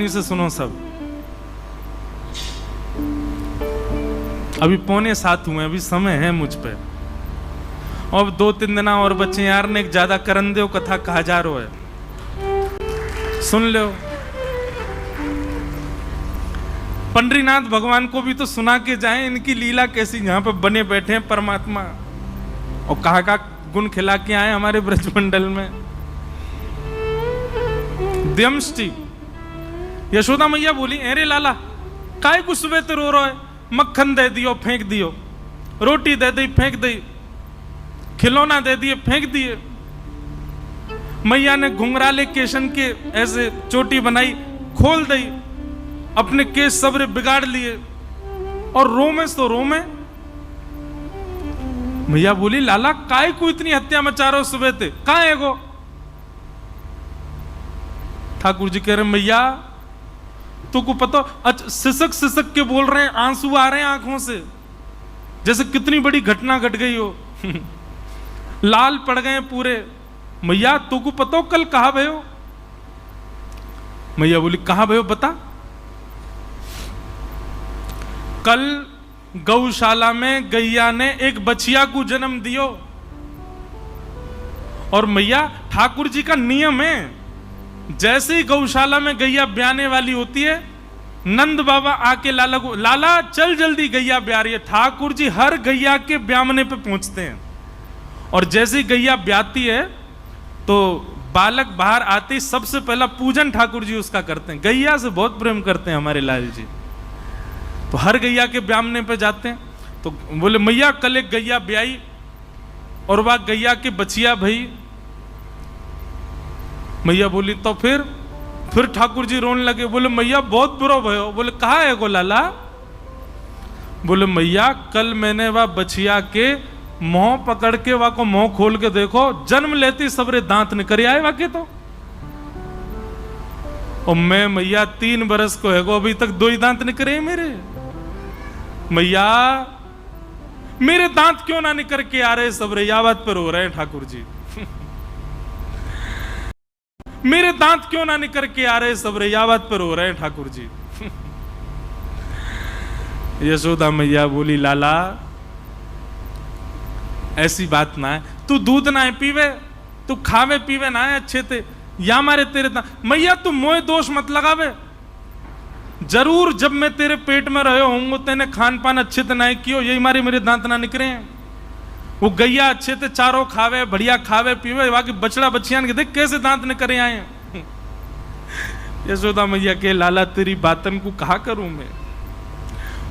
सावधानी से सुनो सब। अभी 6:45 हुए, अभी समय है मुझ पे, और 2-3 दिन और बच्चे यार ने एक ज्यादा करन दो कथा कहा जा रहा है, सुन लो। पंडरीनाथ भगवान को भी तो सुना के जाएं, इनकी लीला कैसी यहाँ पे बने बैठे हैं परमात्मा, और कहा का गुण खिला के आए हमारे ब्रजमंडल में। दमष्टि यशोदा मैया बोली, अरे लाला काय को सुबह तो रो रहा है, मक्खन दे दियो फेंक दियो, रोटी दे दी फेंक दी, खिलौना दे दिए फेंक दिए। मैया ने घुंघराले केशन के ऐसे चोटी बनाई, खोल दी, अपने केस सबरे बिगाड़ लिए, और रोमे तो रोमे। मैया बोली, लाला काय को इतनी हत्या मचा रहे हो सुबह थे, कहां है गो? ठाकुर जी कह रहे, मैया तो को पता, अच्छा सिसक सिसक के बोल रहे हैं, आंसू आ रहे हैं आंखों से, जैसे कितनी बड़ी घटना घट गई हो। लाल पड़ गए पूरे। मैया तो को पता कल कहा भयो? मैया बोली, कहा भयो बता। कल गौशाला में गैया ने एक बछिया को जन्म दियो, और मैया ठाकुर जी का नियम है, जैसे ही गौशाला में गैया ब्याने वाली होती है, नंद बाबा आके लाला को, लाला चल जल्दी गैया ब्या रही है। ठाकुर जी हर गैया के ब्यामने पे पहुंचते हैं, और जैसे ही गैया ब्याती है तो बालक बाहर आते ही सबसे पहला पूजन ठाकुर जी उसका करते हैं। गैया से बहुत प्रेम करते हैं हमारे लाल जी, तो हर गैया के ब्यामने पे जाते हैं। तो बोले, मैया कल एक गैया ब्याई, और वह गैया के बचिया भई। मैया बोली, तो फिर ठाकुर जी रोने लगे। बोले, मैया बहुत बुरा भयो। बोले, कहा है गो लाला? बोले, मैया कल मैंने वह बछिया के मुंह पकड़ के वह को मुंह खोल के देखो, जन्म लेती सबरे दांत निकल आए वाके तो। और मैं मैया 3 बरस को है गो, अभी तक 2 ही दांत निकले मेरे। मैया मेरे दांत क्यों ना निकल के आ रहे सबरे, या बात पर हो रहे हैं ठाकुर जी। मेरे दांत क्यों ना निकल के आ रहे सबरे, या बात पर हो रहे हैं ठाकुर जी। यशोदा मैया बोली, लाला ऐसी बात ना है, तू दूध ना है पीवे, तू खावे पीवे ना है अच्छे थे, या मारे तेरे दांत। मैया तू मोए दोष मत लगावे, जरूर जब मैं तेरे पेट में रहे होंगे तेने खान पान अच्छे से ना कियो, यही मारे मेरे दांत ना निकले हैं। वो गैया अच्छे से चारों खावे, बढ़िया खावे पीवे, बाकी बछड़ा बच्चियां के देख कैसे दांत निकले आए हैं। यशोदा मैया के, लाला तेरी बातन को कहा करूं मैं।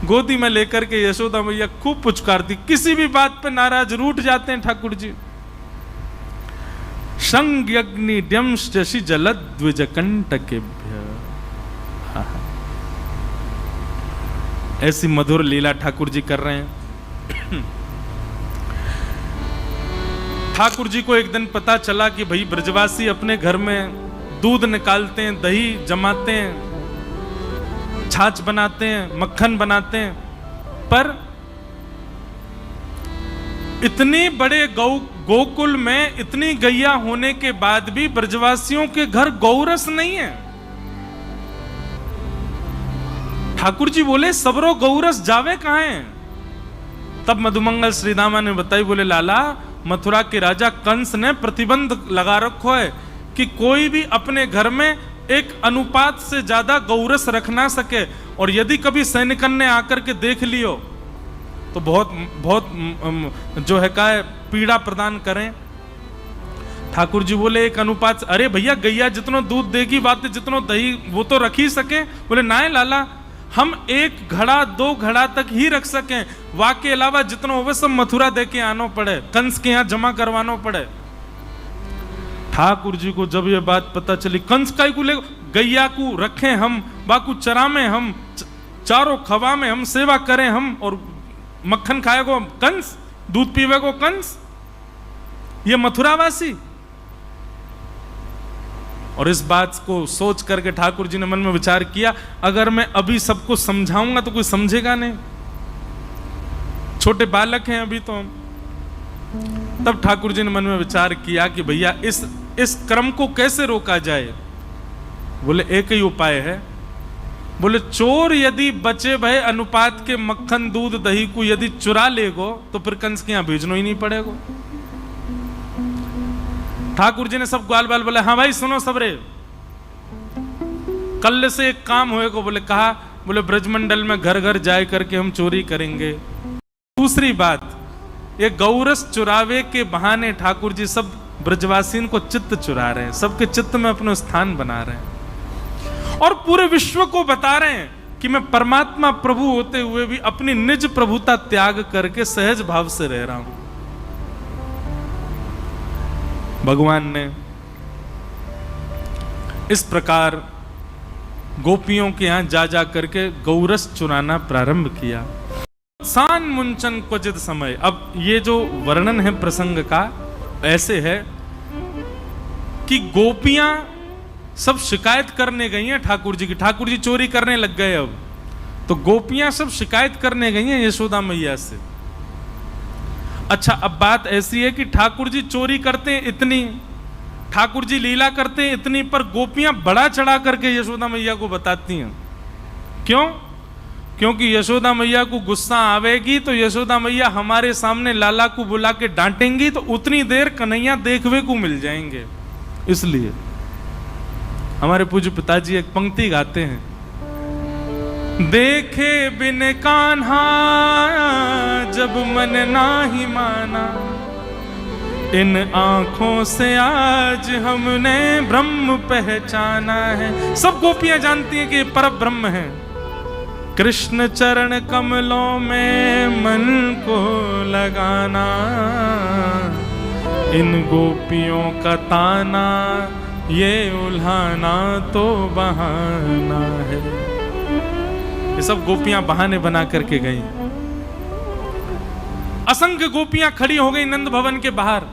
गोदी में लेकर के यशोदा मैया खूब पुचकारती, किसी भी बात पे नाराज रूठ जाते हैं ठाकुर जी। संज्ञग्नि द्यंशि जलद द्विजकंटकेभ्य। ऐसी मधुर लीला ठाकुर जी कर रहे हैं। ठाकुर जी को एक दिन पता चला कि भाई ब्रजवासी अपने घर में दूध निकालते हैं, दही जमाते हैं, छाछ बनाते हैं, मक्खन बनाते हैं, पर इतनी बड़े गोकुल में इतनी गैया होने के बाद भी ब्रजवासियों के घर गौरस नहीं है। ठाकुर जी बोले, सबरो गौरस जावे कहां है? तब मधुमंगल श्रीदामा ने बताई, बोले, लाला मथुरा के राजा कंस ने प्रतिबंध लगा रखो है कि कोई भी अपने घर में एक अनुपात से ज्यादा गौरस रख ना सके, और यदि कभी सैनिकन ने आकर के देख लियो तो बहुत बहुत जो है का पीड़ा प्रदान करें। ठाकुर जी बोले, एक अनुपात, अरे भैया गैया जितनो दूध देगी बात, जितनो दही वो तो रख ही सके। बोले, ना लाला, हम 1 घड़ा 2 घड़ा तक ही रख सकें, वाके अलावा जितना होवे सब मथुरा दे के आनो पड़े, कंस के यहां जमा करवानो पड़े। ठाकुर जी को जब ये बात पता चली, कंस का को ले गैया को रखें हम, बाकू चरा में हम, चारों खवा में हम सेवा करें हम, और मक्खन खाएगो कंस, दूध पीवेगो कंस, ये मथुरावासी। और इस बात को सोच करके ठाकुर जी ने मन में विचार किया, अगर मैं अभी सबको समझाऊंगा तो कोई समझेगा नहीं, छोटे बालक हैं अभी तो हम। तब ठाकुर जी ने मन में विचार किया कि भैया इस क्रम को कैसे रोका जाए। बोले, एक ही उपाय है, बोले चोर यदि बचे भय अनुपात के मक्खन दूध दही को यदि चुरा लेगो तो फिर कंस के यहां भेजना ही नहीं पड़ेगा। ठाकुर जी ने सब ग्वाल बाल बोले हाँ भाई सुनो सबरे, कल से एक काम होएगा। बोले कहा, बोले ब्रजमंडल में घर घर जाए करके हम चोरी करेंगे। दूसरी बात, ये गौरस चुरावे के बहाने ठाकुर जी सब ब्रजवासीन को चित्त चुरा रहे हैं, सबके चित्त में अपना स्थान बना रहे हैं और पूरे विश्व को बता रहे हैं कि मैं परमात्मा प्रभु होते हुए भी अपनी निज प्रभुता त्याग करके सहज भाव से रह रहा हूं। भगवान ने इस प्रकार गोपियों के यहां जा जा करके गौरस चुराना प्रारंभ किया। सान मुंचन क्वचित समय, अब ये जो वर्णन है प्रसंग का ऐसे है कि गोपियां सब शिकायत करने गई हैं ठाकुर जी की, ठाकुर जी चोरी करने लग गए। अब तो गोपियां सब शिकायत करने गई हैं यशोदा मैया से। अच्छा, अब बात ऐसी है कि ठाकुर जी चोरी करते हैं इतनी, ठाकुर जी लीला करते हैं इतनी, पर गोपियां बड़ा चढ़ा करके यशोदा मैया को बताती हैं। क्यों? क्योंकि यशोदा मैया को गुस्सा आवेगी तो यशोदा मैया हमारे सामने लाला को बुला के डांटेंगी तो उतनी देर कन्हैया देखवे को मिल जाएंगे। इसलिए हमारे पूज्य पिताजी एक पंक्ति गाते हैं, देखे बिन कान्हा जब मन नाही माना, इन आंखों से आज हमने ब्रह्म पहचाना है। सब गोपियां जानती हैं कि पर ब्रह्म है। कृष्ण चरण कमलों में मन को लगाना, इन गोपियों का ताना ये उल्हाना तो बहाना है। ये सब गोपियां बहाने बना करके गई। असंख्य गोपियां खड़ी हो गई नंद भवन के बाहर।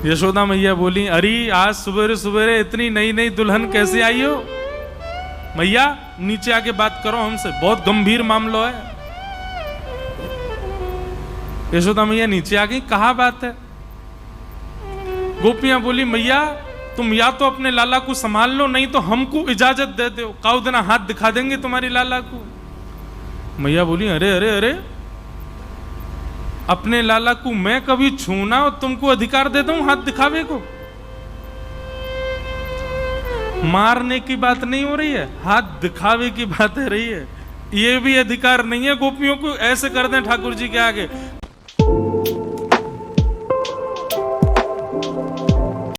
यशोदा मैया बोली, अरे आज सुबेरे सुबेरे इतनी नई नई दुल्हन कैसे आई हो? मैया नीचे आके बात करो हमसे, बहुत गंभीर मामला है। यशोदा मैया नीचे आ गई, कहा बात है? गोपियां बोली, मैया तुम या तो अपने लाला को संभाल लो, नहीं तो हमको इजाजत दे दो, काउ देना हाथ दिखा देंगे तुम्हारी लाला को। मैया बोली, अरे अरे अरे, अपने लाला को मैं कभी छूना और तुमको अधिकार देता हूं हाथ दिखावे को? मारने की बात नहीं हो रही है, हाथ दिखावे की बात है रही है। ये भी अधिकार नहीं है गोपियों को ऐसे कर दें ठाकुर जी के आगे,